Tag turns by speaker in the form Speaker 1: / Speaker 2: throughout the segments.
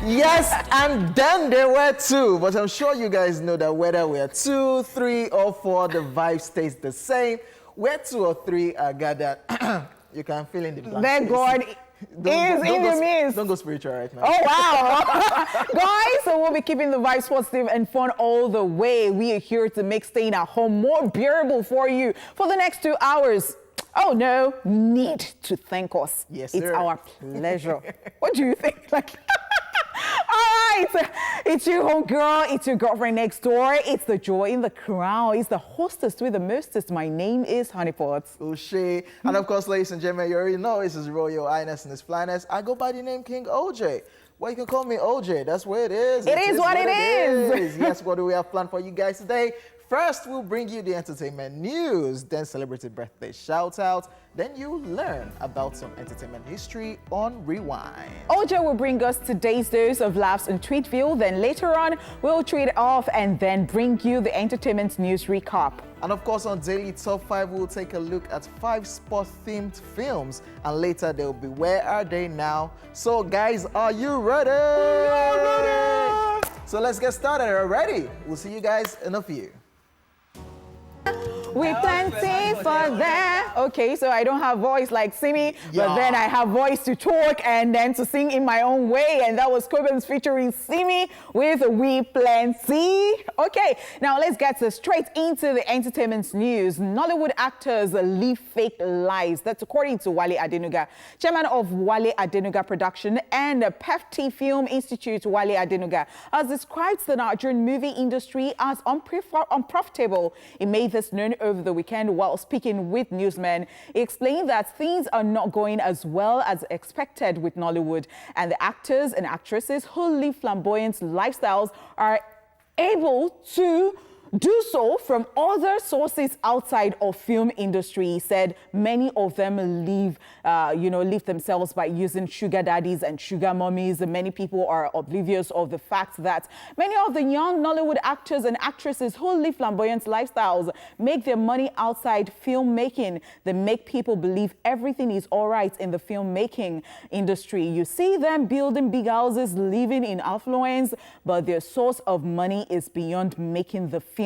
Speaker 1: Yes, and then there were two, but I'm sure you guys know that whether we're 2, 3, or 4, the vibe stays the same. Where 2 or 3 are gathered, you can fill in the blank.
Speaker 2: Then God is in the midst.
Speaker 1: Don't go spiritual right now.
Speaker 2: Oh, wow. Guys, so we'll be keeping the vibes positive and fun all the way. We are here to make staying at home more bearable for you for the next 2 hours. Oh, no, need to thank us.
Speaker 1: Yes,
Speaker 2: it's
Speaker 1: sir.
Speaker 2: our pleasure. What do you think? All right, it's your home girl, it's your girlfriend next door, it's the joy in the crown, it's the hostess with the mostest. My name is Honeypot.
Speaker 1: O'Shea. And of course, ladies and gentlemen, you already know this is Royal Highness and His Flyness. I go by the name King OJ. Well, you can call me OJ. That's what it is.
Speaker 2: It is what it is.
Speaker 1: Yes, what do we have planned for you guys today? First, we'll bring you the entertainment news, then celebrity birthday shout-out, then you'll learn about some entertainment history on Rewind.
Speaker 2: OJ will bring us today's dose of laughs and Tweetville, then later on, we'll treat off and then bring you the entertainment news recap.
Speaker 1: And of course, on Daily Top 5, we'll take a look at 5 sport-themed films, and later they'll be Where Are They Now? So guys, are you ready? We're ready! So let's get started already. We'll see you guys in a few.
Speaker 2: We plenty for that. Okay, so I don't have voice like Simi, but then I have voice to talk and then to sing in my own way. And that was Cobens featuring Simi with We Plenty. Okay, now let's get straight into the entertainment news. Nollywood actors live fake lives. That's according to Wale Adenuga, chairman of Wale Adenuga Production and PEFT Film Institute. Wale Adenuga has described the Nigerian movie industry as unprofitable. He made this known over the weekend while speaking with newsmen. He explained that things are not going as well as expected with Nollywood, and the actors and actresses who live flamboyant lifestyles are able to do so from other sources outside of film industry. He said many of them live themselves by using sugar daddies and sugar mummies. Many people are oblivious of the fact that many of the young Nollywood actors and actresses who live flamboyant lifestyles make their money outside filmmaking. They make people believe everything is all right in the filmmaking industry. You see them building big houses, living in affluence, but their source of money is beyond making the film.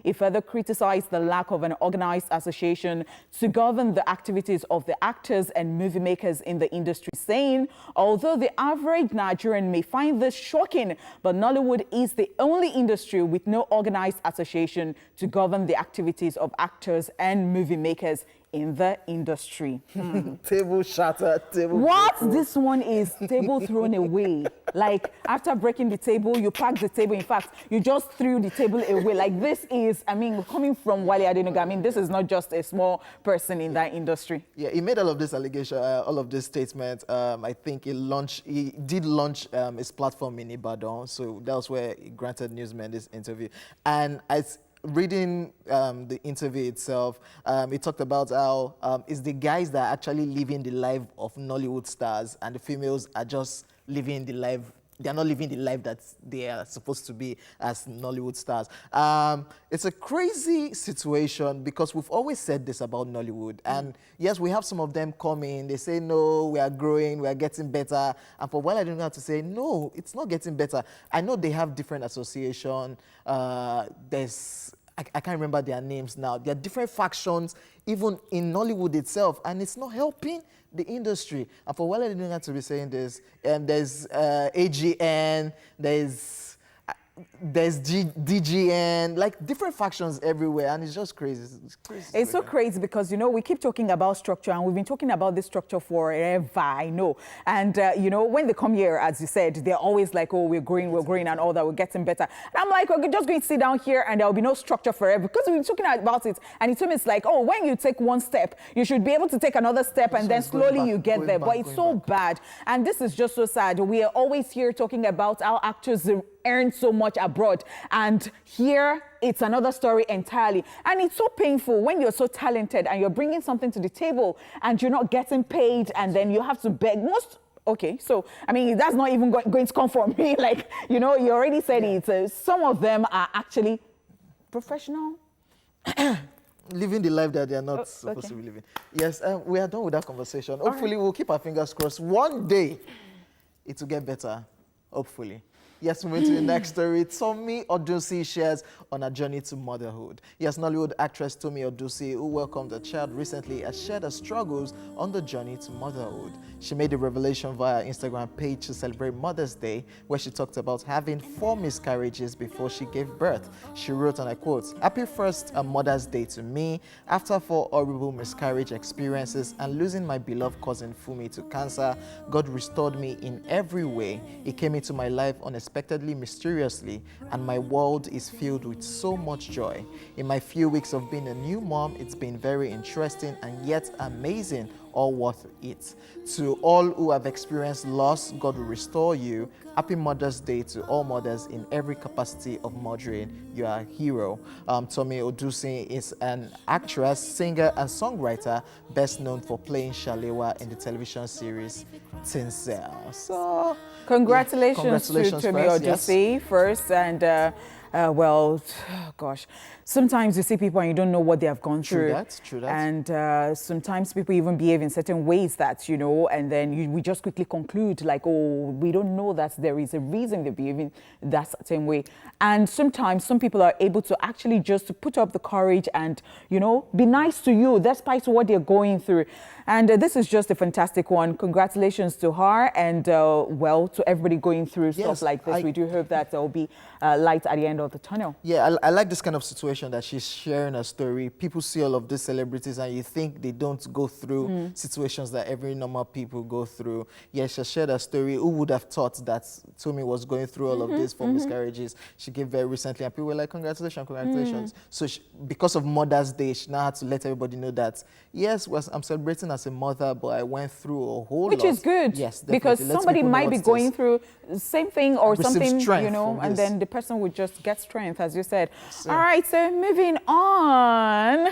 Speaker 2: He further criticized the lack of an organized association to govern the activities of the actors and movie makers in the industry, saying, although the average Nigerian may find this shocking, but Nollywood is the only industry with no organized association to govern the activities of actors and movie makers in the industry.
Speaker 1: Table shattered, table
Speaker 2: What
Speaker 1: broken.
Speaker 2: this one is table thrown away. Like after breaking the table, you pack the table. In fact, you just threw the table away. Like this is, coming from Wale Adenuga, this is not just a small person in that industry.
Speaker 1: Yeah, he made all of this allegation, all of this statement. I think he did launch his platform in Ibadan, so that was where he granted newsmen this interview. And reading the interview itself, he talked about how it's the guys that are actually living the life of Nollywood stars, and the females are just living the life. They're not living the life that they are supposed to be as Nollywood stars. It's a crazy situation because we've always said this about Nollywood. And yes, we have some of them coming. They say, no, we are growing, we are getting better. And for a while, I didn't have to say, no, it's not getting better. I know they have different associations. I can't remember their names now. There are different factions, even in Nollywood itself, and it's not helping the industry. And for a while, I didn't have to be saying this. And there's AGN, there's DGN, like different factions everywhere, and it's just crazy.
Speaker 2: It's so crazy because, we keep talking about structure, and we've been talking about this structure forever, I know. And, when they come here, as you said, they're always like, oh, we're growing and all that, we're getting better. And I'm like, we're just going to sit down here and there'll be no structure forever, because we've been talking about it. And he told me it's like, oh, when you take one step, you should be able to take another step, and then slowly you get there. But it's so bad. And this is just so sad. We are always here talking about how actors earn so much abroad, and here it's another story entirely. And it's so painful when you're so talented and you're bringing something to the table and you're not getting paid, and then you have to beg. Okay, so that's not even going to come from me. Like, you already said it. Some of them are actually professional,
Speaker 1: living the life that they are not supposed to be living. Yes, we are done with that conversation. Hopefully, we'll keep our fingers crossed. One day, it will get better, hopefully. Yes, moving to the next story. Tomi Odusi shares on her journey to motherhood. Yes, Nollywood actress Tomi Odusi, who welcomed a child recently, has shared her struggles on the journey to motherhood. She made a revelation via her Instagram page to celebrate Mother's Day, where she talked about having 4 miscarriages before she gave birth. She wrote, and I quote, "Happy first Mother's Day to me. After 4 horrible miscarriage experiences and losing my beloved cousin Fumi to cancer, God restored me in every way. He came into my life unexpectedly, mysteriously, and my world is filled with so much joy. In my few weeks of being a new mom, it's been very interesting and yet amazing, all worth it. To all who have experienced loss, God will restore you. Happy Mother's Day to all mothers in every capacity of mothering. You are a hero." Tomi Odusi is an actress, singer, and songwriter, best known for playing Shalewa in the television series Tinsel. So,
Speaker 2: Congratulations to Tomi Odusi first, and well, gosh, sometimes you see people and you don't know what they have gone through.
Speaker 1: True that.
Speaker 2: And sometimes people even behave in certain ways that, and then we just quickly conclude like, oh, we don't know that there is a reason they're behaving that certain way. And sometimes some people are able to actually just put up the courage and, be nice to you despite what they're going through. And this is just a fantastic one. Congratulations to her and, well, to everybody going through stuff like this. We do hope that there will be light at the end of the tunnel.
Speaker 1: Yeah, I like this kind of situation that she's sharing her story. People see all of these celebrities and you think they don't go through situations that every normal people go through. Yeah, she shared her story. Who would have thought that Tomi was going through all of this for miscarriages? She gave very recently and people were like, congratulations, congratulations. So because of Mother's Day, she now had to let everybody know that, yes, I'm celebrating as a mother, but I went through a whole lot.
Speaker 2: Which is good.
Speaker 1: Yes, definitely.
Speaker 2: Because somebody might be going through the same thing or something, and then the person would just get strength, as you said. All right, so moving on.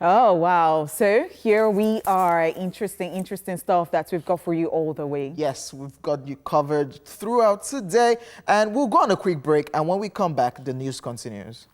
Speaker 2: Oh, wow. So here we are. Interesting stuff that we've got for you all the way.
Speaker 1: Yes, we've got you covered throughout today. And we'll go on a quick break. And when we come back, the news continues.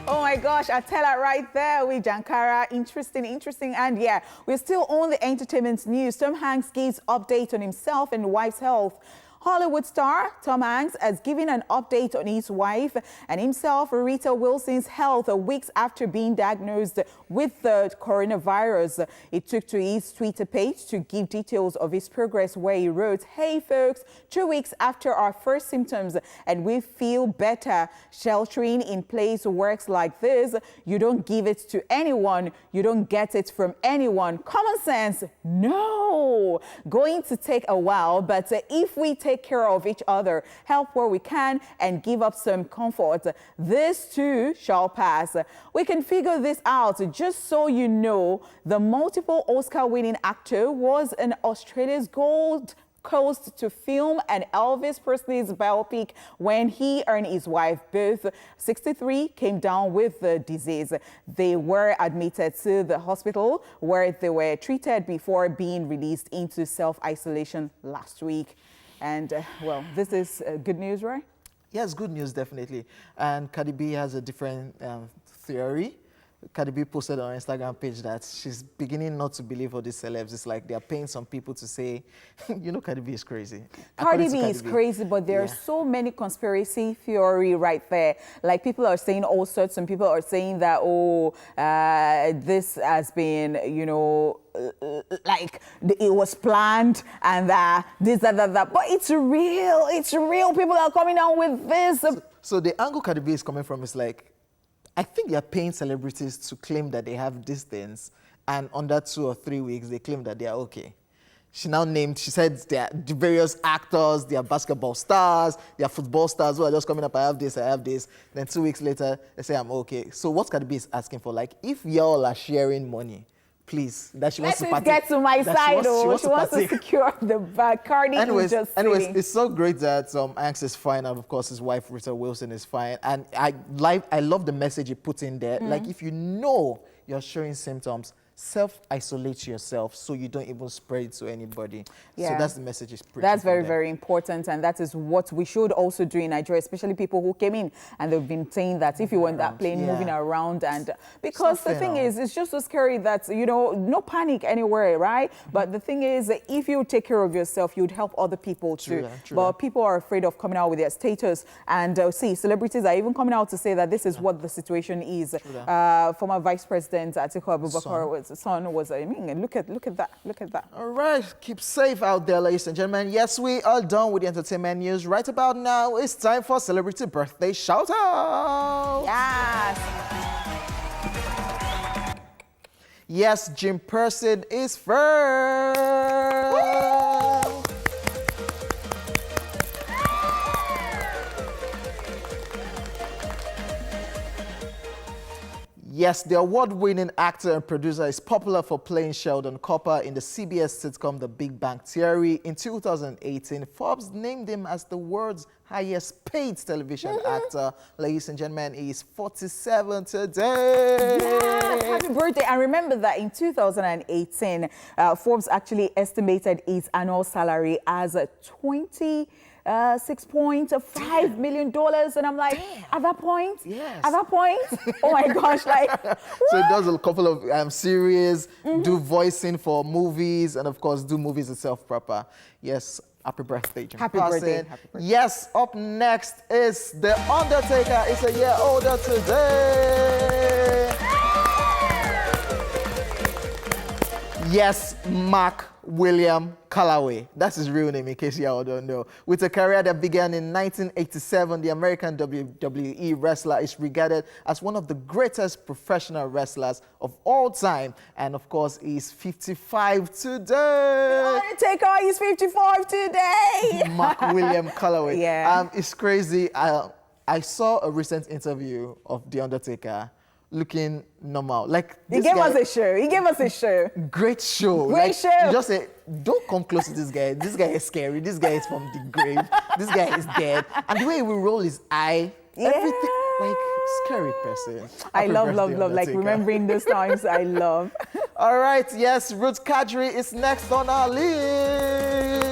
Speaker 2: Oh my gosh, I tell it right there with Jankara. Interesting. And yeah, we're still on the entertainment news. Tom Hanks gives update on himself and wife's health. Hollywood star Tom Hanks has given an update on his wife and himself, Rita Wilson's health, weeks after being diagnosed with the coronavirus. He took to his Twitter page to give details of his progress, where he wrote, "Hey folks, 2 weeks after our first symptoms and we feel better. Sheltering in place works like this. You don't give it to anyone. You don't get it from anyone. Common sense? No. Going to take a while, but if we take care of each other, help where we can, and give up some comfort, this too shall pass. We can figure this out." Just so you know, the multiple Oscar-winning actor was in Australia's Gold Coast to film an Elvis Presley's biopic when he and his wife, both 63, came down with the disease. They were admitted to the hospital where they were treated before being released into self-isolation last week. And, well, this is good news, right?
Speaker 1: Yes, good news, definitely. And Cardi B has a different theory. Cardi B posted on her Instagram page that she's beginning not to believe all these celebs. It's like they're paying some people to say, Cardi B is crazy.
Speaker 2: Cardi B is crazy, but there are so many conspiracy theory right there. Like people are saying all sorts. Some people are saying that, this has been, like it was planned and this, that. But it's real. It's real. People are coming out with this.
Speaker 1: So the angle Cardi B is coming from is like, I think they're paying celebrities to claim that they have these things, and under 2 or 3 weeks, they claim that they are okay. She said there are various actors, they are basketball stars, they are football stars who are just coming up, I have this. Then 2 weeks later, they say, I'm okay. So what Cardi B is asking for, like, if y'all are sharing money, please, that she wants to party.
Speaker 2: Get to my side, she wants to secure the bag. Cardi is just
Speaker 1: anyways, it's so great that Hanks is fine, and of course his wife Rita Wilson is fine. And I love the message he put in there. Like, if you know you're showing symptoms, self-isolate yourself so you don't even spread it to anybody.
Speaker 2: Yeah.
Speaker 1: So that's the message is pretty.
Speaker 2: That's very, very important. And that is what we should also do in Nigeria, especially people who came in and they've been saying that if you were in that plane moving around, and because the thing is, it's just so scary that, you know, no panic anywhere, right? But the thing is, if you take care of yourself, you'd help other people too. But people are afraid of coming out with their status. And see, celebrities are even coming out to say that this is what the situation is. Former Vice President Atiku Abubakar's son was, I mean, look at that.
Speaker 1: All right, keep safe out there, ladies and gentlemen. Yes, we are done with the entertainment news. Right about now, it's time for celebrity birthday shout out.
Speaker 2: Yes.
Speaker 1: Yes, Jim Person is first. Woo! Yes, the award-winning actor and producer is popular for playing Sheldon Cooper in the CBS sitcom The Big Bang Theory. In 2018, Forbes named him as the world's highest paid television actor. Ladies and gentlemen, he is 47 today.
Speaker 2: Yes, happy birthday. And remember that in 2018, Forbes actually estimated his annual salary as $26.5 million. And I'm like, at that point, oh my gosh, like.
Speaker 1: So he does a couple of series, do voicing for movies, and of course, do movies itself proper. Yes, happy birthday, Jim
Speaker 2: Happy birthday.
Speaker 1: Yes, up next is The Undertaker. It's a year older today. Yes, Mark William Calloway. That's his real name, in case y'all don't know. With a career that began in 1987, the American WWE wrestler is regarded as one of the greatest professional wrestlers of all time. And of course, he's 55 today.
Speaker 2: Undertaker, he's 55 today.
Speaker 1: Mark William Calloway.
Speaker 2: Yeah.
Speaker 1: It's crazy. I saw a recent interview of The Undertaker looking normal. Like,
Speaker 2: he gave us a show. He gave us a show.
Speaker 1: Great show.
Speaker 2: Great show.
Speaker 1: You just say, don't come close to this guy. This guy is scary. This guy is from the grave. This guy is dead. And the way he will roll his eye, everything, like, scary person.
Speaker 2: I love.
Speaker 1: Undertaker.
Speaker 2: Like, remembering those times, I love.
Speaker 1: All right, yes, Ruth Kadri is next on our list.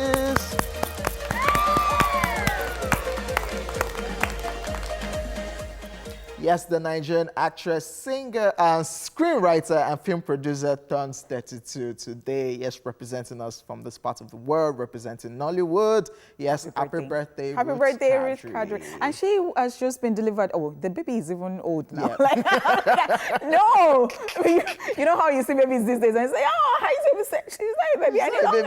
Speaker 1: Yes, the Nigerian actress, singer, and screenwriter and film producer turns 32 today. Yes, representing us from this part of the world, representing Nollywood. Yes, happy birthday,
Speaker 2: Happy birthday, Ruth Kadri. And she has just been delivered. Oh, the baby is even old now.
Speaker 1: Yeah.
Speaker 2: Like, no. You know how you see babies these days and you say, oh, how is baby? She's not a baby any longer.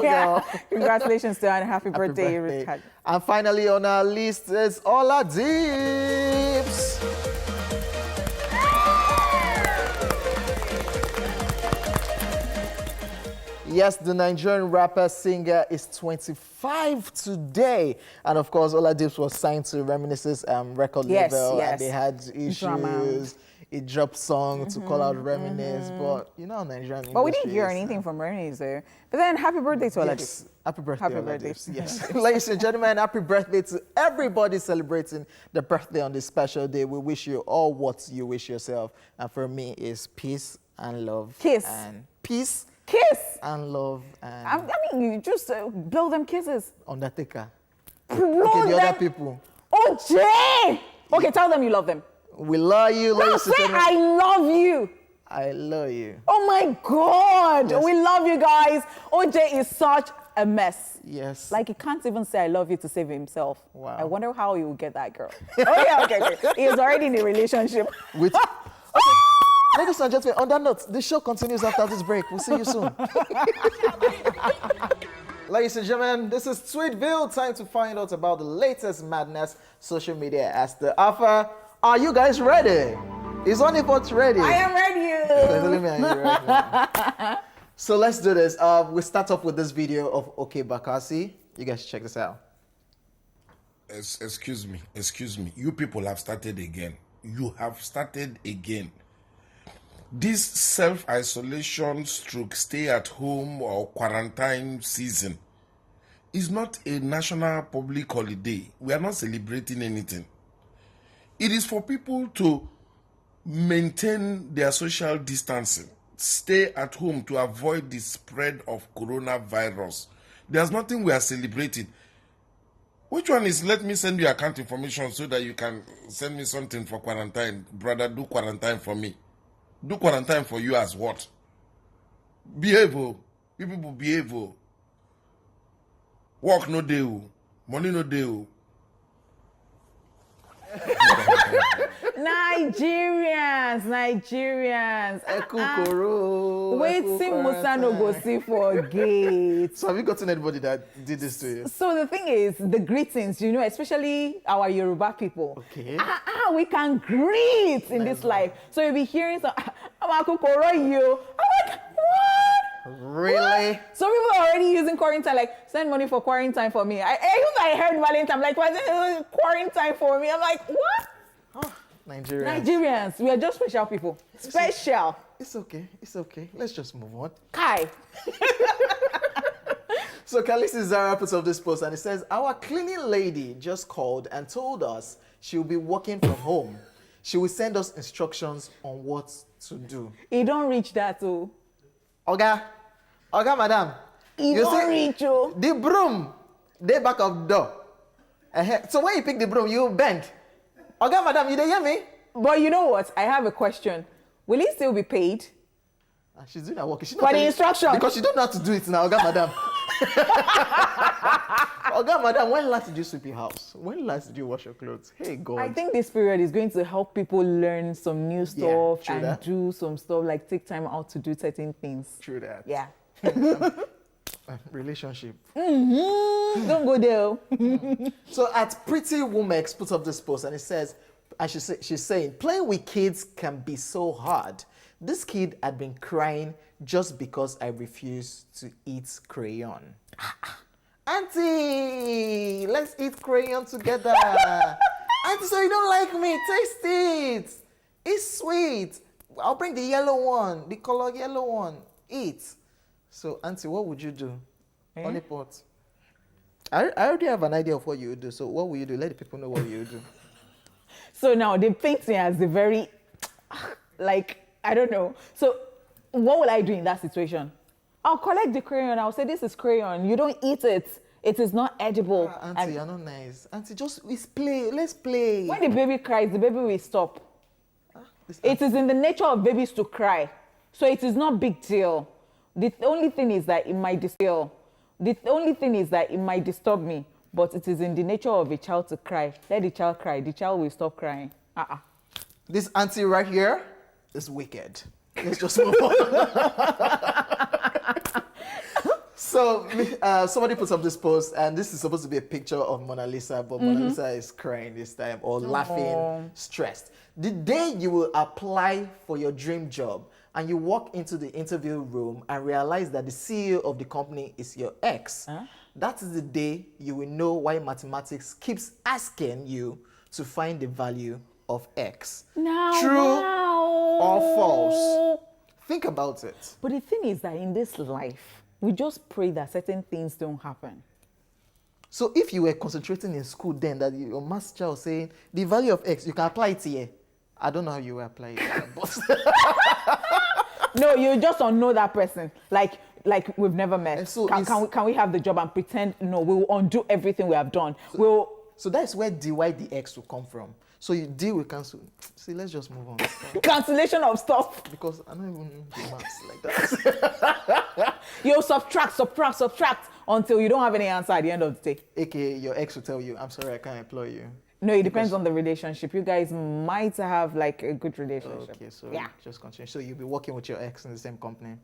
Speaker 1: Yeah.
Speaker 2: Congratulations to her and happy birthday, Ruth Kadri.
Speaker 1: And finally on our list is Ola Deeps. Yes, the Nigerian rapper singer is 25 today. And of course, Ola Deeps was signed to Reminisce's record label. And they had issues. Drama. He dropped song to call out Reminisce. But you know, Nigerian
Speaker 2: But we didn't hear anything from Reminisce there. But then happy birthday to Ola Deeps.
Speaker 1: Happy birthday, Ola Deeps. Yes.
Speaker 2: Ladies
Speaker 1: and gentlemen, happy birthday to everybody celebrating the birthday on this special day. We wish you all what you wish yourself. And for me, is peace and love.
Speaker 2: Kiss.
Speaker 1: And peace.
Speaker 2: Kiss.
Speaker 1: And love. And
Speaker 2: I mean, you just blow them kisses.
Speaker 1: Undertaker.
Speaker 2: Blow
Speaker 1: okay, the
Speaker 2: them.
Speaker 1: other people.
Speaker 2: Oh, Jay! Okay, tell them you love them.
Speaker 1: We love you, ladies and gentlemen.
Speaker 2: I love you.
Speaker 1: I love you.
Speaker 2: Oh my God.
Speaker 1: Yes.
Speaker 2: We love you guys. OJ is such a mess.
Speaker 1: Yes.
Speaker 2: Like, he can't even say I love you to save himself.
Speaker 1: Wow.
Speaker 2: I wonder how he will get that girl. Oh yeah, okay. He is already in a relationship.
Speaker 1: With ladies and gentlemen, on that note, the show continues after this break. We'll see you soon. Ladies and gentlemen, this is Tweetville. Time to find out about the latest madness social media has to offer. Are you guys ready? Is Onipot ready?
Speaker 2: I am ready.
Speaker 1: So let's do this. We'll start off with this video of OK Bakassi. You guys check this out.
Speaker 3: Excuse me. You people have started again. You have started again. This self-isolation stroke stay at home or quarantine season is not a national public holiday. We are not celebrating anything. It is for people to maintain their social distancing. stay at home to avoid the spread of coronavirus. There's nothing we are celebrating. Which one is let me send you account information so that you can send me something for quarantine? Brother, do quarantine for me. Do quarantine for you as what? Behave. You people behave. Work no deal. Money no deal.
Speaker 2: Nigerians. Wait, till Musa no go see for gate.
Speaker 1: So have you gotten anybody that did this to you?
Speaker 2: So the thing is, the greetings, you know, especially our Yoruba people.
Speaker 1: Okay.
Speaker 2: We can greet in this life. So you'll be hearing some, I'm like, what?
Speaker 1: Really?
Speaker 2: So people are already using quarantine, like, send money for quarantine for me. I heard Valentine, I'm like, what's quarantine for me? I'm like, what?
Speaker 1: Oh, Nigerians.
Speaker 2: Nigerians, we are just special people. Special.
Speaker 1: It's okay. It's okay. Let's just move on.
Speaker 2: Kai.
Speaker 1: So Khaleesi Zara puts up this post and it says, our cleaning lady just called and told us she will be working from home. She will send us instructions on what to do.
Speaker 2: It don't reach that, too.
Speaker 1: Oga, madam.
Speaker 2: It don't reach, oh.
Speaker 1: The broom, they back of door. So when you pick the broom, you bend. Oga, madam, you dey hear me?
Speaker 2: But you know what? I have a question. Will he still be paid?
Speaker 1: She's doing her work. She
Speaker 2: For the instruction.
Speaker 1: Because she don't know how to do it now, Oga, madam. Oga, madam, when last did you sweep your house? When last did you wash your clothes? Hey, God.
Speaker 2: I think this period is going to help people learn some new stuff and
Speaker 1: that.
Speaker 2: do some stuff, like take time out to do certain things.
Speaker 1: True that.
Speaker 2: Yeah.
Speaker 1: Relationship.
Speaker 2: Don't go there.
Speaker 1: So at Pretty Womex puts up this post and it says, and she's saying, playing with kids can be so hard. This kid had been crying just because I refused to eat crayon. Auntie, let's eat crayon together. Auntie, so you don't like me? Taste it. It's sweet. I'll bring the yellow one, the color yellow one. Eat. So, Auntie, what would you do? On the pot. I already have an idea of what you would do. So, what will you do? Let the people know what you would do.
Speaker 2: So now they paint me as the very, like, I don't know. So what will I do in that situation? I'll collect the crayon. I'll say, this is crayon. You don't eat it. It is not edible.
Speaker 1: Auntie, you're not nice. Auntie, let's play. Let's play.
Speaker 2: When the baby cries, the baby will stop. It is in the nature of babies to cry. So it is not big deal. The only thing is that it might disturb me, but it is in the nature of a child to cry. Let the child cry. The child will stop crying.
Speaker 1: This auntie right here is wicked. Let's just move on. So somebody puts up this post, and this is supposed to be a picture of Mona Lisa, but Mona Lisa is crying this time, or laughing, stressed. The day you will apply for your dream job and you walk into the interview room and realize that the CEO of the company is your ex, that is the day you will know why mathematics keeps asking you to find the value of X. True or false? Think about it.
Speaker 2: But the thing is that in this life, we just pray that certain things don't happen.
Speaker 1: So if you were concentrating in school then, that your maths teacher was saying, the value of X, you can apply it here. I don't know how you will apply it. But
Speaker 2: no, you just don't know that person. Like we've never met.
Speaker 1: So
Speaker 2: can we have the job and pretend, no, we will undo everything we have done.
Speaker 1: So that's where dy dx will come from. So you deal with cancel. See, let's just move on.
Speaker 2: Cancellation of stuff.
Speaker 1: Because I don't even do maths like that.
Speaker 2: You subtract until you don't have any answer at the end of the day.
Speaker 1: AKA your ex will tell you, I'm sorry, I can't employ you.
Speaker 2: No, it depends on the relationship. You guys might have like a good relationship.
Speaker 1: Okay, so
Speaker 2: yeah.
Speaker 1: Just continue. So you'll be working with your ex in the same company?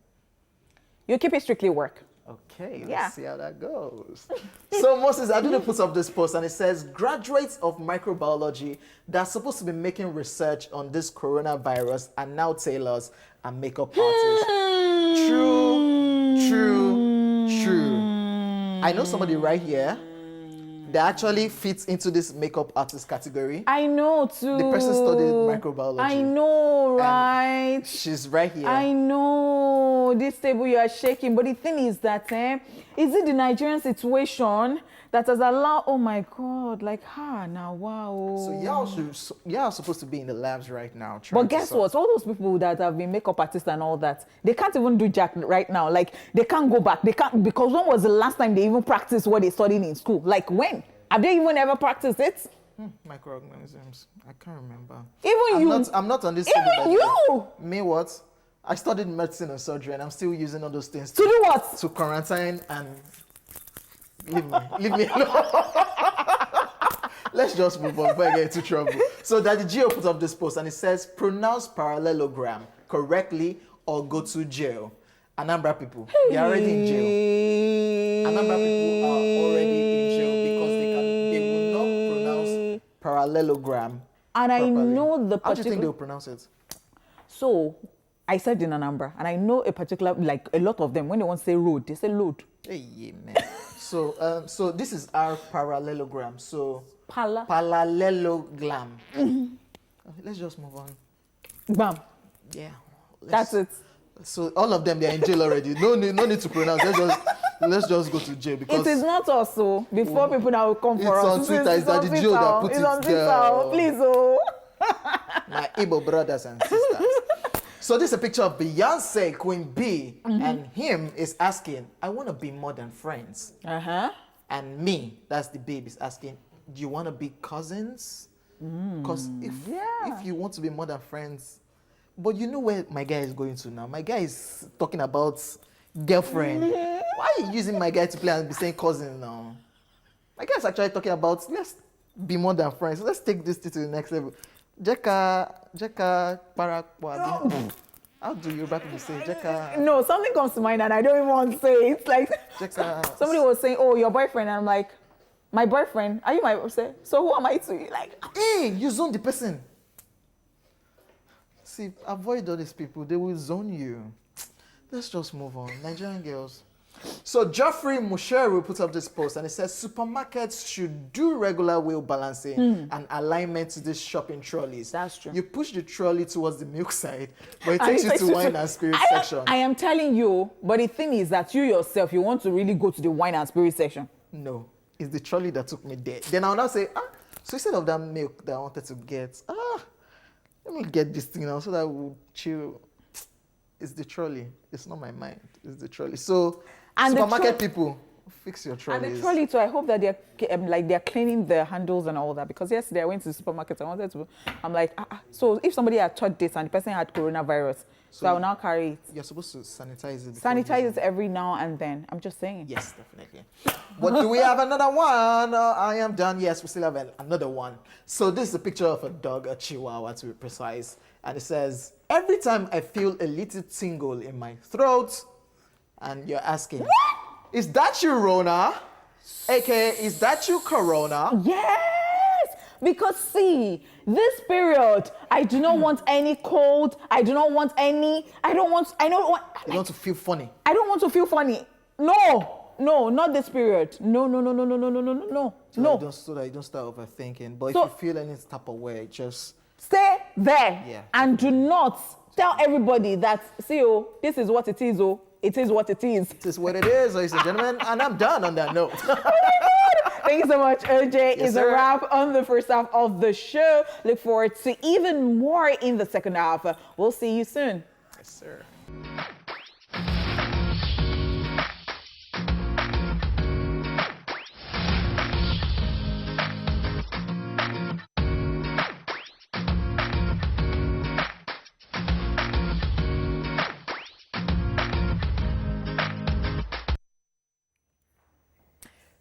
Speaker 2: You keep it strictly work.
Speaker 1: Okay, let's see how that goes. So Moses Aduna puts up this post and it says, graduates of microbiology that are supposed to be making research on this coronavirus are now tailors and makeup artists. True. I know somebody right here that actually fits into this makeup artist category.
Speaker 2: I know too.
Speaker 1: The person studied microbiology.
Speaker 2: I know, right?
Speaker 1: She's right here.
Speaker 2: I know. This table you are shaking. But the thing is that, is it the Nigerian situation that has allowed, oh my God, like, now, wow.
Speaker 1: So y'all are supposed to be in the labs right now.
Speaker 2: But guess what? All those people that have been makeup artists and all that, they can't even do jack right now. Like, they can't go back. They can't, because when was the last time they even practiced what they studied in school? Like, when? Have they even ever practiced it?
Speaker 1: Microorganisms. I can't remember.
Speaker 2: I'm
Speaker 1: not on this.
Speaker 2: Even you.
Speaker 1: Me what? I studied medicine and surgery, and I'm still using all those things
Speaker 2: to do what?
Speaker 1: To quarantine and leave me alone. Let's just move on before I get into trouble. So Daddy Gio put up this post and it says, pronounce parallelogram correctly or go to jail. Anambra people, they are already in jail. Anambra people are already in jail because they will not pronounce parallelogram
Speaker 2: and properly. I know the particular...
Speaker 1: How do you think they'll pronounce it?
Speaker 2: So, I said in Anambra, and I know a particular, like a lot of them, when they want to say road, they say load.
Speaker 1: Hey, yeah, man. So this is our parallelogram. So parallelogram. Let's just move on.
Speaker 2: Bam.
Speaker 1: Yeah.
Speaker 2: That's it.
Speaker 1: So all of them, they're in jail already. No need to pronounce. Let's just go to jail because
Speaker 2: it is not us. So before people now will come for us.
Speaker 1: It's on Twitter. It's Daddy Gio that put it
Speaker 2: on
Speaker 1: there.
Speaker 2: Please, oh.
Speaker 1: My Igbo brothers and sisters. So this is a picture of Beyonce, Queen B, and him is asking, I want to be more than friends. And me, that's the babe, is asking, do you want to be cousins? Because if you want to be more than friends, but you know where my guy is going to now? My guy is talking about girlfriend. Why are you using my guy to play and be saying cousin now? My guy is actually talking about, let's be more than friends. Let's take this to the next level. Jeka Parakwa. How do you people say Jeka?
Speaker 2: No, something comes to mind and I don't even want to say it. It's like somebody was saying, oh, your boyfriend. And I'm like, my boyfriend? Are you my boyfriend? So who am I to you? Like,
Speaker 1: hey, you zone the person. See, avoid all these people. They will zone you. Let's just move on. Nigerian girls. So Geoffrey Musheru put up this post and it says supermarkets should do regular wheel balancing and alignment to these shopping trolleys.
Speaker 2: That's true.
Speaker 1: You push the trolley towards the milk side, but it takes you to wine and spirit section.
Speaker 2: I am telling you, but the thing is that you yourself, you want to really go to the wine and spirit section.
Speaker 1: No, it's the trolley that took me there. Then I'll now say, so instead of that milk that I wanted to get, let me get this thing now so that we'll chill. It's the trolley. It's not my mind. It's the trolley. So, and supermarket people, fix your trolleys.
Speaker 2: And the trolley too, I hope that they're cleaning the handles and all that. Because yesterday I went to the supermarket. I'm like, so if somebody had touched this and the person had coronavirus, so I will now carry it.
Speaker 1: You're supposed to sanitize it.
Speaker 2: Sanitize it every now and then. I'm just saying.
Speaker 1: Yes, definitely. But do we have another one? I am done. Yes, we still have another one. So this is a picture of a dog, a Chihuahua to be precise. And it says, every time I feel a little tingle in my throat, and you're asking, is that you, Rona? AKA, is that you, Corona?
Speaker 2: Yes! Because see, this period, I do not want any cold. I do not want any, I don't want
Speaker 1: to feel funny.
Speaker 2: I don't want to feel funny. No, not this period. No.
Speaker 1: So that you don't start overthinking. But if you feel any type of way, just
Speaker 2: stay there and do not tell everybody that, see, this is what it is, it is what it is.
Speaker 1: It is what it is, ladies and gentlemen, and I'm done on that note.
Speaker 2: Oh my God. Thank you so much, OJ. It's a wrap on the first half of the show. Look forward to even more in the second half. We'll see you soon.
Speaker 1: Yes, sir.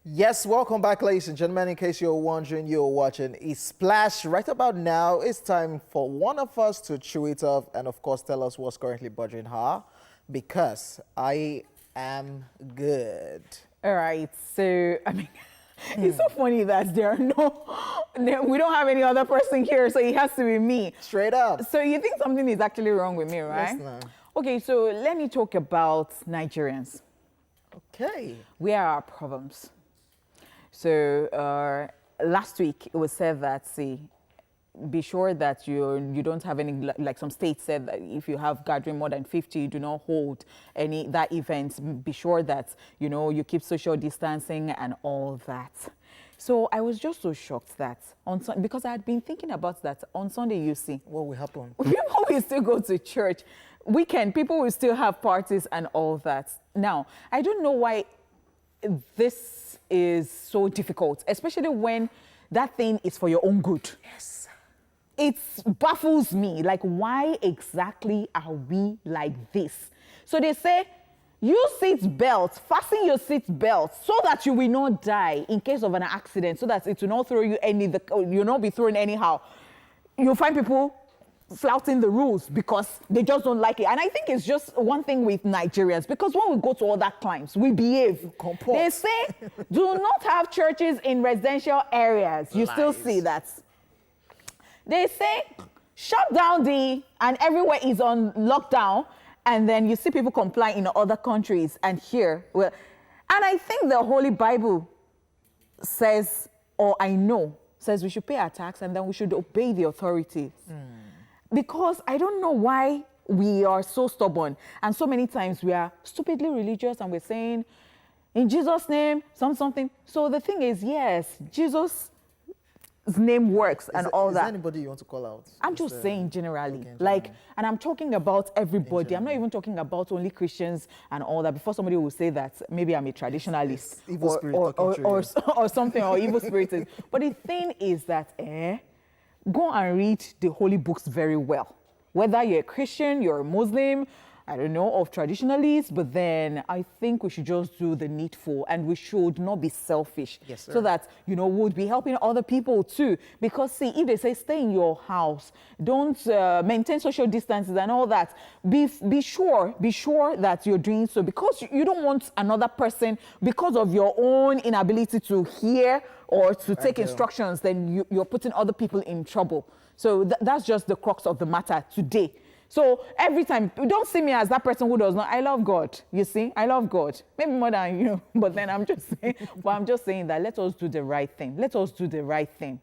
Speaker 1: Yes, welcome back, ladies and gentlemen. In case you're wondering, you're watching Splash. Right about now, it's time for one of us to chew it off and, of course, tell us what's currently bothering her, because I am good.
Speaker 2: All right. So, I mean, it's so funny that we don't have any other person here, so it has to be me.
Speaker 1: Straight up.
Speaker 2: So you think something is actually wrong with me, right?
Speaker 1: Yes, ma'am.
Speaker 2: Okay, so let me talk about Nigerians.
Speaker 1: Okay.
Speaker 2: Where are our problems? So last week it was said that, see, be sure that you don't have any, like some states said that if you have gathering more than 50, do not hold that event. Be sure that, you keep social distancing and all that. So I was just so shocked that because I had been thinking about that on Sunday, you see.
Speaker 1: What will happen?
Speaker 2: People will still go to church. Weekend, people will still have parties and all that. Now, I don't know why this is so difficult, especially when that thing is for your own good.
Speaker 1: Yes.
Speaker 2: It baffles me. Like, why exactly are we like this? So they say, use seat belts, fasten your seat belts so that you will not die in case of an accident, so that it will not throw you you'll not be thrown anyhow. You'll find people flouting the rules because they just don't like it. And I think it's just one thing with Nigerians, because when we go to other climes, we behave.
Speaker 1: Comport.
Speaker 2: They say, do not have churches in residential areas. You still see that. They say, shut down and everywhere is on lockdown, and then you see people comply in other countries and here. Well, and I think the Holy Bible says, says we should pay our tax and then we should obey the authorities. Because I don't know why we are so stubborn. And so many times we are stupidly religious and we're saying, in Jesus' name, something. So the thing is, yes, Jesus' name works and all that.
Speaker 1: Is there anybody you want to call out?
Speaker 2: I'm just saying generally, and I'm talking about everybody. I'm not even talking about only Christians and all that. Before somebody will say that maybe I'm a traditionalist
Speaker 1: evil spirit
Speaker 2: or something, or evil spirited. But the thing is that, go and read the holy books very well. Whether you're a Christian, you're a Muslim, I don't know, of traditionalists, but then I think we should just do the needful and we should not be selfish.
Speaker 1: Yes, sir.
Speaker 2: So that, we'll be helping other people too. Because see, if they say stay in your house, don't maintain social distances and all that, be sure that you're doing so, because you don't want another person, because of your own inability to hear or to take instructions, then you're putting other people in trouble. So that's just the crux of the matter today. So every time, don't see me as that person who does not. I love God. You see, I love God. Maybe more than you. But then I'm just saying that let us do the right thing. Let us do the right thing.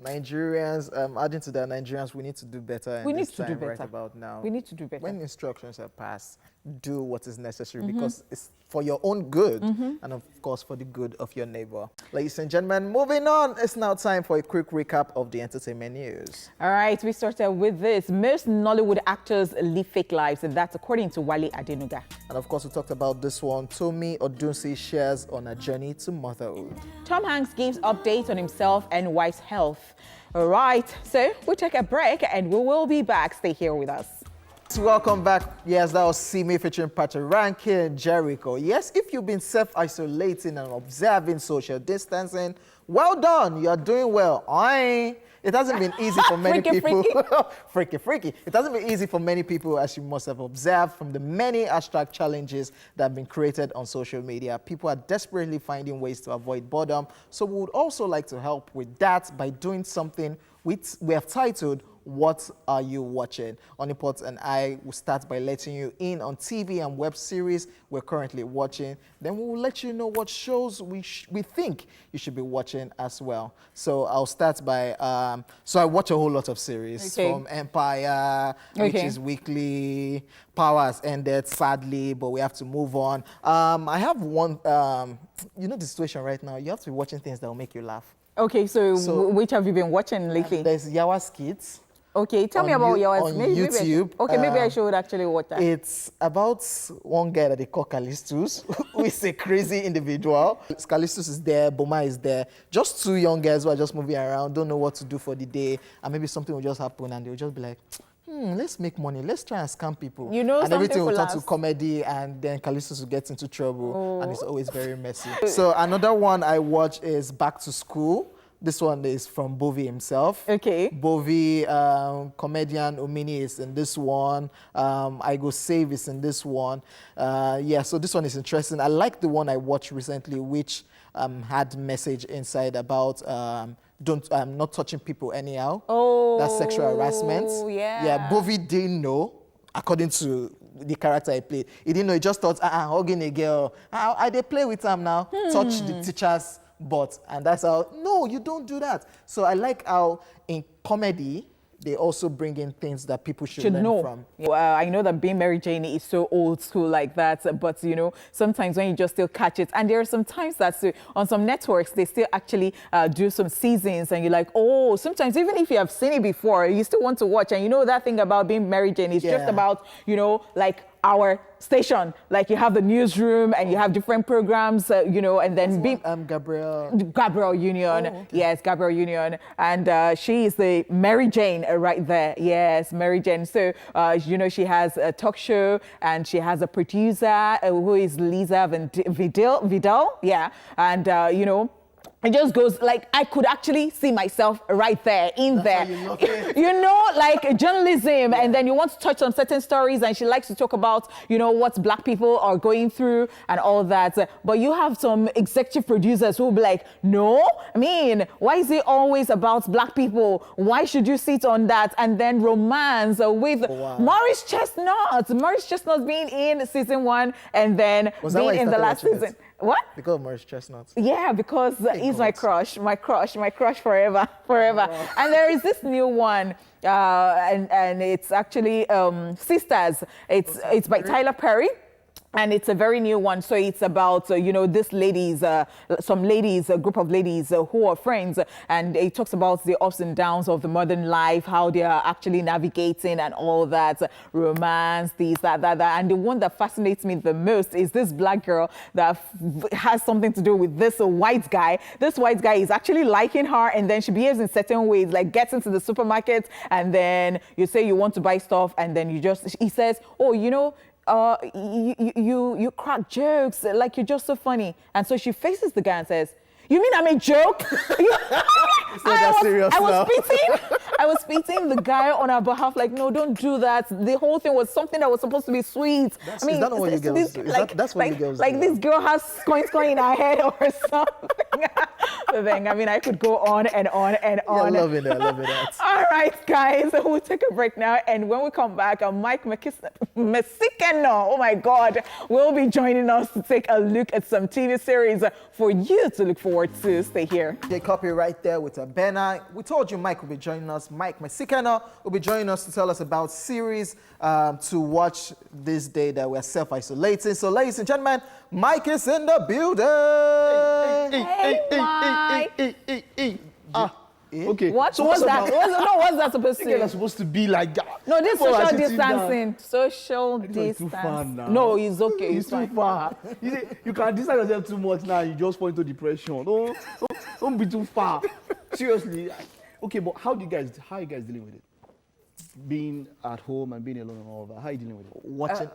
Speaker 1: Nigerians, adding to that, Nigerians, we need to do better.
Speaker 2: We need to do better
Speaker 1: right about now.
Speaker 2: We need to do better.
Speaker 1: When instructions are passed, do what is necessary because it's for your own good and of course for the good of your neighbor. Ladies and gentlemen, moving on. It's now time for a quick recap of the entertainment news.
Speaker 2: All right, we started with this. Most Nollywood actors live fake lives, and that's according to Wale Adenuga.
Speaker 1: And of course, we talked about this one. Tomi Odunsi shares on a journey to motherhood.
Speaker 2: Tom Hanks gives updates on himself and wife's health. All right, so we'll take a break and we will be back. Stay here with us.
Speaker 1: Welcome back. Yes, that was Simi featuring Patoranking and Jericho. Yes, if you've been self-isolating and observing social distancing, well done. You're doing well. It hasn't been easy for many people. Freaky. It hasn't been easy for many people, as you must have observed from the many abstract challenges that have been created on social media. People are desperately finding ways to avoid boredom. So we would also like to help with that by doing something we have titled, What Are You Watching? Onipot and I will start by letting you in on TV and web series we're currently watching. Then we will let you know what shows we think you should be watching as well. So I'll start by, so I watch a whole lot of series from Empire, which is weekly. Power has ended, sadly, but we have to move on. I have one, you know the situation right now, you have to be watching things that will make you laugh.
Speaker 2: Okay, so which have you been watching lately?
Speaker 1: There's Yawa's Kids.
Speaker 2: Okay, tell me about Yawa's.
Speaker 1: On YouTube.
Speaker 2: Maybe I should actually watch that.
Speaker 1: It's about one guy that they call Callistus, who is a crazy individual. Callistus is there, Boma is there. Just two young guys who are just moving around, don't know what to do for the day, and maybe something will just happen and they'll just be like, let's make money. Let's try and scam people.
Speaker 2: You know,
Speaker 1: and everything will turn to comedy, and then Callistus will get into trouble, and it's always very messy. So another one I watch is Back to School. This one is from Bovi himself.
Speaker 2: Okay.
Speaker 1: Bovi, comedian Omini is in this one. I Go Save is in this one. So this one is interesting. I like the one I watched recently, which had message inside about not touching people anyhow.
Speaker 2: Oh,
Speaker 1: that's sexual harassment.
Speaker 2: Yeah.
Speaker 1: Yeah, Bovi didn't know, according to the character he played. He didn't know. He just thought, hugging a girl. I they play with him now. Touch the teacher's and that's how, no, you don't do that. So I like how in comedy, they also bring in things that people should learn
Speaker 2: know
Speaker 1: from.
Speaker 2: Well, I know that being Mary Jane is so old school like that, but you know, sometimes when you just still catch it, and there are some times that on some networks they still actually do some seasons, and you're like, oh, sometimes even if you have seen it before, you still want to watch. And you know that thing about being Mary Jane is just about, you know, like our station, like you have the newsroom and you have different programs, you know, and then Gabrielle Union.
Speaker 1: Okay.
Speaker 2: Yes, Gabrielle Union, and she is the Mary Jane right there. Yes, Mary Jane. So you know, she has a talk show and she has a producer who is Lisa Vidal. Yeah, and you know, it just goes like, I could actually see myself right there in there. You know, like journalism, and then you want to touch on certain stories, and she likes to talk about, you know, what black people are going through and all that. But you have some executive producers who will be like, no, I mean, why is it always about black people? Why should you sit on that? And then romance with Maurice Chestnut. Maurice Chestnut being in season 1 and then being in the last season. What?
Speaker 1: Because of Maurice Chestnut.
Speaker 2: Yeah, because he's my crush forever. And there is this new one, and it's actually Sisters. It's by Tyler Perry. And it's a very new one. So it's about, you know, this ladies, some ladies, a group of ladies who are friends. And it talks about the ups and downs of the modern life, how they are actually navigating and all that, romance, this, that. And the one that fascinates me the most is this black girl that has something to do with this white guy. This white guy is actually liking her, and then she behaves in certain ways, like gets into the supermarket, and then you say you want to buy stuff, and then he says, oh, you know, you crack jokes, like you're just so funny. And so she faces the guy and says, you mean I'm a joke? I was pitying the guy on our behalf, like, no, don't do that. The whole thing was something that was supposed to be sweet.
Speaker 1: I mean, is that not what you girls do? That's what you girls do.
Speaker 2: Like this girl has coins in her head or something. So then, I mean, I could go on and on and on.
Speaker 1: Yeah, I love it.
Speaker 2: All right, guys, we'll take a break now. And when we come back, Mike Mesikeno, oh my God, will be joining us to take a look at some TV series for you to look forward to. Stay here.
Speaker 1: The copy right there with a banner. We told you Mike will be joining us. Mike Mesikeno will be joining us to tell us about series to watch this day that we're self-isolating. So, ladies and gentlemen, Mike is in the building.
Speaker 2: Hey, Mike.
Speaker 4: Okay.
Speaker 2: What? So what's that? What's that supposed to be?
Speaker 4: It's supposed to be like that.
Speaker 2: No, this social distancing. Social distance.
Speaker 4: Too far now.
Speaker 2: No, it's okay.
Speaker 4: It's too far. You can distance yourself too much now. You just fall into depression. Don't be too far. Seriously. Okay, but how are you guys dealing with it? Being at home and being alone and all of that. How are you dealing with it?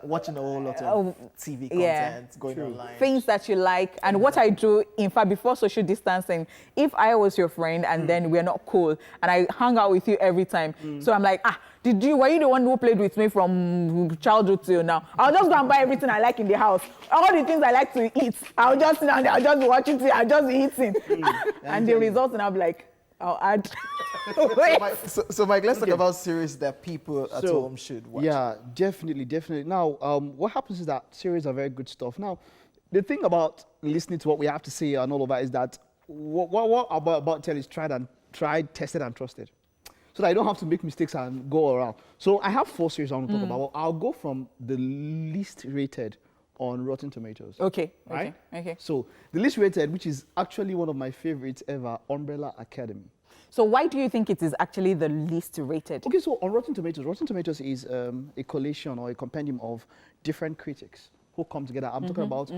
Speaker 1: Watching a whole lot of TV content going online.
Speaker 2: Things that you like. And what I do, in fact, before social distancing, if I was your friend and then we're not cool and I hang out with you every time, so I'm like, were you the one who played with me from childhood till now? I'll just go and buy everything I like in the house. All the things I like to eat, I'll just sit down there, I'll just be watching TV, I'll just be eating. And the results, and I'll be like, I'll add.
Speaker 1: So Mike, let's talk about series that people at home should watch.
Speaker 4: Yeah, definitely. Now, what happens is that series are very good stuff. Now, the thing about listening to what we have to say and all of that is that what about tell is tried, tested, and trusted. So that I don't have to make mistakes and go around. So I have 4 series I want to talk about. I'll go from the least rated on Rotten Tomatoes.
Speaker 2: Okay.
Speaker 4: Right?
Speaker 2: Okay.
Speaker 4: So the least rated, which is actually one of my favorites ever, Umbrella Academy.
Speaker 2: So why do you think it is actually the least rated?
Speaker 4: Okay, so on Rotten Tomatoes is a collation or a compendium of different critics who come together. I'm talking about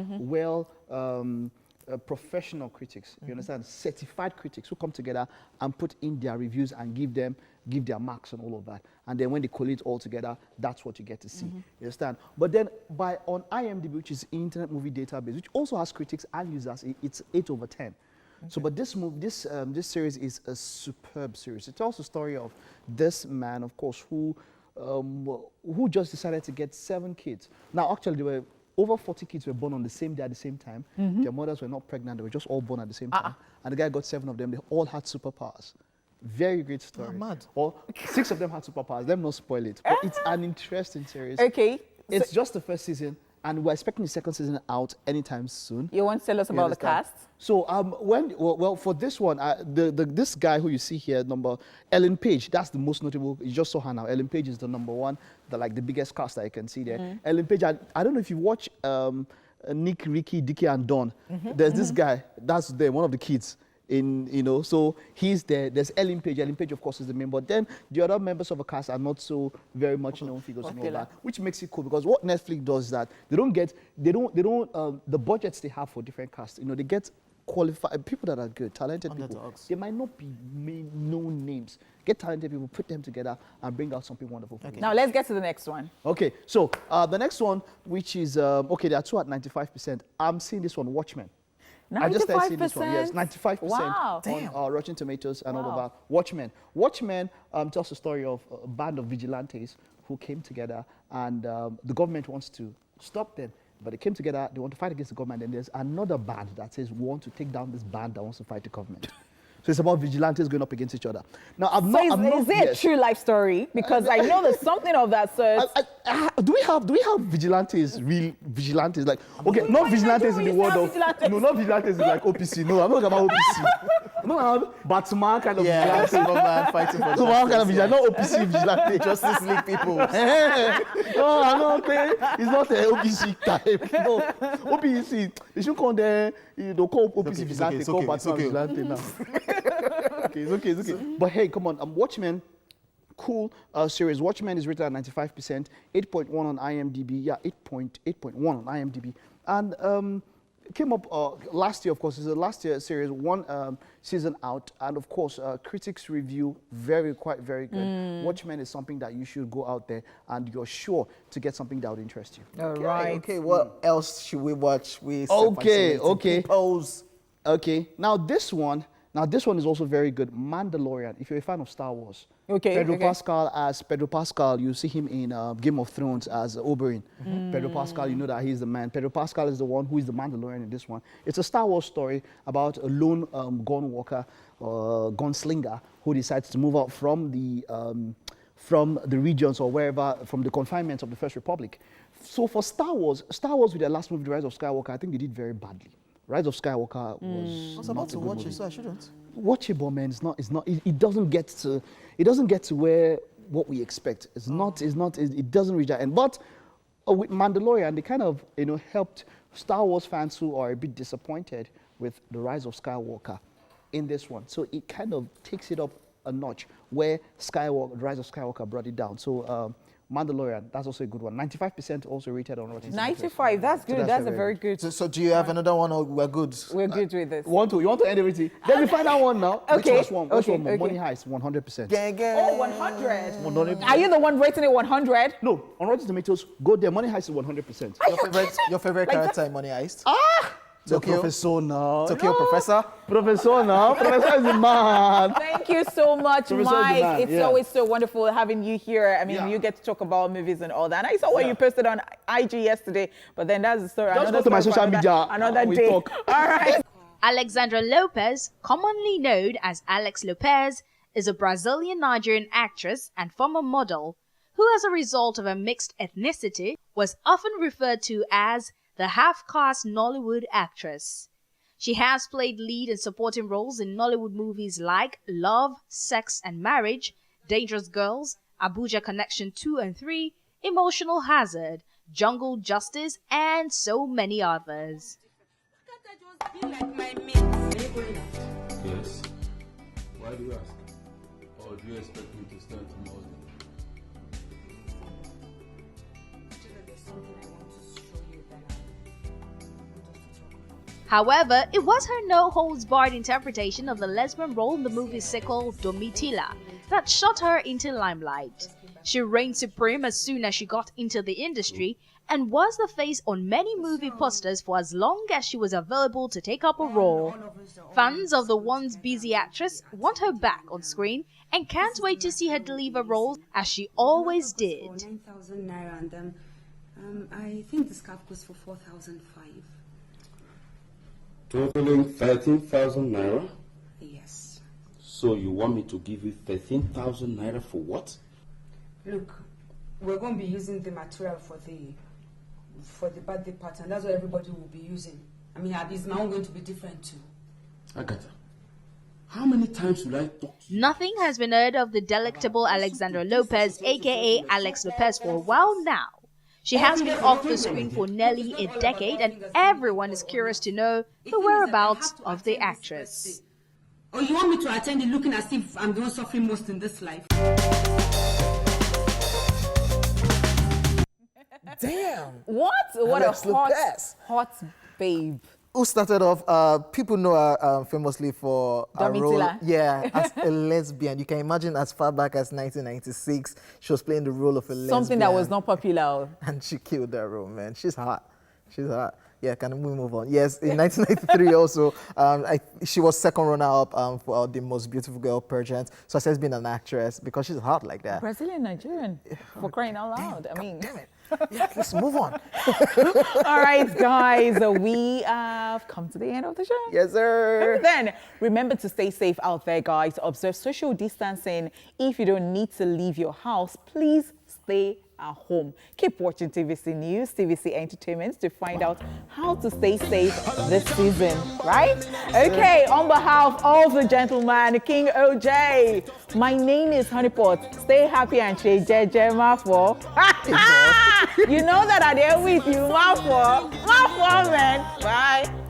Speaker 4: professional critics, you understand? Certified critics who come together and put in their reviews and give their marks and all of that. And then when they collate all together, that's what you get to see. You understand? But then on IMDb, which is Internet Movie Database, which also has critics and users, it's 8 over 10. Okay. So, but this series is a superb series. It tells the story of this man, of course, who just decided to get 7 kids. Now, actually, there were over 40 kids were born on the same day at the same time. Their mothers were not pregnant; they were just all born at the same time. And the guy got 7 of them. They all had superpowers. Very great story.
Speaker 1: Mad.
Speaker 4: Or 6 of them had superpowers. Let me not spoil it. But it's an interesting series.
Speaker 2: Okay.
Speaker 4: It's just the first season. and we're expecting the second season out anytime soon.
Speaker 2: You want to tell us about the cast?
Speaker 4: So for this one, this guy who you see here, Ellen Page, that's the most notable. You just saw her now. Ellen Page is the number one, the biggest cast that you can see there. Ellen Page, I don't know if you watch Nick, Ricky, Dickie, and Don. There's this guy, that's one of the kids. So he's there. There's Ellen Page. Ellen Page, of course, is the main. But then the other members of the cast are not so very much known figures and all that, which makes it cool because what Netflix does is that the budgets they have for different casts. They get qualified people that are good, talented people. They might not be known names. Get talented people, put them together, and bring out something wonderful.
Speaker 2: Okay. Now let's get to the next one.
Speaker 4: Okay, so the next one, which is there are two at 95%. I'm seeing this one, Watchmen.
Speaker 2: 95%?
Speaker 4: I just started seeing this one. Yes, 95%
Speaker 2: wow.
Speaker 4: on Rotten Tomatoes and all of that. Watchmen. Watchmen tells the story of a band of vigilantes who came together, and the government wants to stop them. But they came together, they want to fight against the government, and there's another band that says, we want to take down this band that wants to fight the government. So it's about vigilantes going up against each other. Now, is it a true life story? Because I know there's something of that sort. Do we have vigilantes, real vigilantes? Like, okay, not vigilantes in the world of... No, not vigilantes in like OPC. No, I'm not talking about OPC. I'm not about Batman kind of vigilantes.
Speaker 1: Batman fighting for justice.
Speaker 4: Kind of vigilante, not OPC vigilante.
Speaker 1: Justice League people.
Speaker 4: No, I'm not okay. It's not an OPC type. No, OPC, they should call them... They'll call OPC vigilante, call Batman vigilante now. It's okay. But hey, come on, Watchmen, cool series. Watchmen is rated at 95%, 8.1 on IMDb. Yeah, 8.1 on IMDb. And came up last year, of course. It's a last year series, one season out. And of course, critics review, quite very good. Watchmen is something that you should go out there and you're sure to get something that would interest you.
Speaker 2: All right.
Speaker 1: Okay, what else should we watch?
Speaker 4: Okay.
Speaker 1: Pose.
Speaker 4: Okay, now this one is also very good. Mandalorian, if you're a fan of Star Wars.
Speaker 2: Okay.
Speaker 4: Pedro Pascal, you see him in Game of Thrones as Oberyn. Pedro Pascal, you know that he's the man. Pedro Pascal is the one who is the Mandalorian in this one. It's a Star Wars story about a lone gun walker, gunslinger, who decides to move out from the regions or wherever, from the confinements of the First Republic. So for Star Wars with their last movie, The Rise of Skywalker, I think they did very badly. Rise of Skywalker was.
Speaker 1: I was about to watch it, so I shouldn't.
Speaker 4: Watch it, but man, it doesn't get to where what we expect. It doesn't reach that end. But with Mandalorian, they kind of helped Star Wars fans who are a bit disappointed with The Rise of Skywalker in this one. So it kind of takes it up a notch where The Rise of Skywalker brought it down. So Mandalorian, that's also a good one. 95% also rated on Rotten Tomatoes.
Speaker 2: 95, that's good.
Speaker 4: So
Speaker 2: that's a very good.
Speaker 1: So do you have another one, or we're good?
Speaker 2: We're good with this.
Speaker 4: You want to end everything? Let me find out one now.
Speaker 2: Okay.
Speaker 4: Which one? Money Heist, 100%.
Speaker 2: Oh, 100. Are you the one rating it 100?
Speaker 4: No, on Rotten Tomatoes, go there. Money Heist is 100%.
Speaker 1: Your favorite character in Money Heist?
Speaker 4: Tokyo. Professor now.
Speaker 1: Tokyo Professor?
Speaker 4: Professor now. Professor is the man.
Speaker 2: Thank you so much, Mike. It's
Speaker 4: yeah.
Speaker 2: always so wonderful having you here. I mean, you get to talk about movies and all that. And I saw what you posted on IG yesterday, but then that's the story.
Speaker 4: Just go to my social media.
Speaker 2: Another day.
Speaker 4: Talk.
Speaker 2: All right.
Speaker 5: Alexandra Lopez, commonly known as Alex Lopez, is a Brazilian-Nigerian actress and former model who, as a result of a mixed ethnicity, was often referred to as the half-caste Nollywood actress. She has played lead and supporting roles in Nollywood movies like Love, Sex and Marriage, Dangerous Girls, Abuja Connection 2 and 3, Emotional Hazard, Jungle Justice, and so many others.
Speaker 6: Yes. Why do you ask? Or do you expect me to start tomorrow?
Speaker 5: However, it was her no-holds-barred interpretation of the lesbian role in the movie's sequel, Domitila, that shot her into limelight. She reigned supreme as soon as she got into the industry and was the face on many movie posters for as long as she was available to take up a role. Fans of the once busy actress want her back on screen and can't wait to see her deliver roles as she always did.
Speaker 7: 9,000 naira, and then I think the scarf goes for 4,500.
Speaker 6: Totaling 13,000 naira?
Speaker 7: Yes.
Speaker 6: So you want me to give you 13,000 naira for what?
Speaker 7: Look, we're going to be using the material for the for the birthday party, and that's what everybody will be using. I mean, is my own going to be different too?
Speaker 6: Agatha, how many times will I talk to you?
Speaker 5: Nothing has been heard of the delectable Alexandra Lopez, aka Alex Lopez, for a while now. She has been off the screen for nearly a decade, and everyone is curious to know the whereabouts of the actress.
Speaker 7: Oh, you want me to attend it looking as if I'm the one suffering most in this life?
Speaker 1: Damn.
Speaker 2: What? What
Speaker 1: Alex
Speaker 2: a hot,
Speaker 1: Lopez.
Speaker 2: hot babe.
Speaker 1: Who started off, people know her famously for a role,
Speaker 2: Domitila.
Speaker 1: as a lesbian. You can imagine as far back as 1996, she was playing the role of a lesbian.
Speaker 2: Something that was not popular.
Speaker 1: And she killed that role, man. She's hot. She's hot. Yeah, can we move on? Yes, in 1993 also, she was second runner-up for the Most Beautiful Girl pageant. So she's been an actress because she's hot like that.
Speaker 2: Brazilian, Nigerian, for crying out loud. I mean,
Speaker 1: damn it. Yeah, let's move on.
Speaker 2: All right, guys, we have come to the end of the show.
Speaker 1: Yes, sir.
Speaker 2: And then remember to stay safe out there, guys. Observe social distancing. If you don't need to leave your house, please stay at home. Keep watching TVC News, TVC Entertainment to find out how to stay safe this season, right? Okay, on behalf of the gentleman, King OJ, my name is Honeypot. Stay happy and stay jeje, Mafo. You know that I'm there with you, Mafo. Mafo, man. Bye.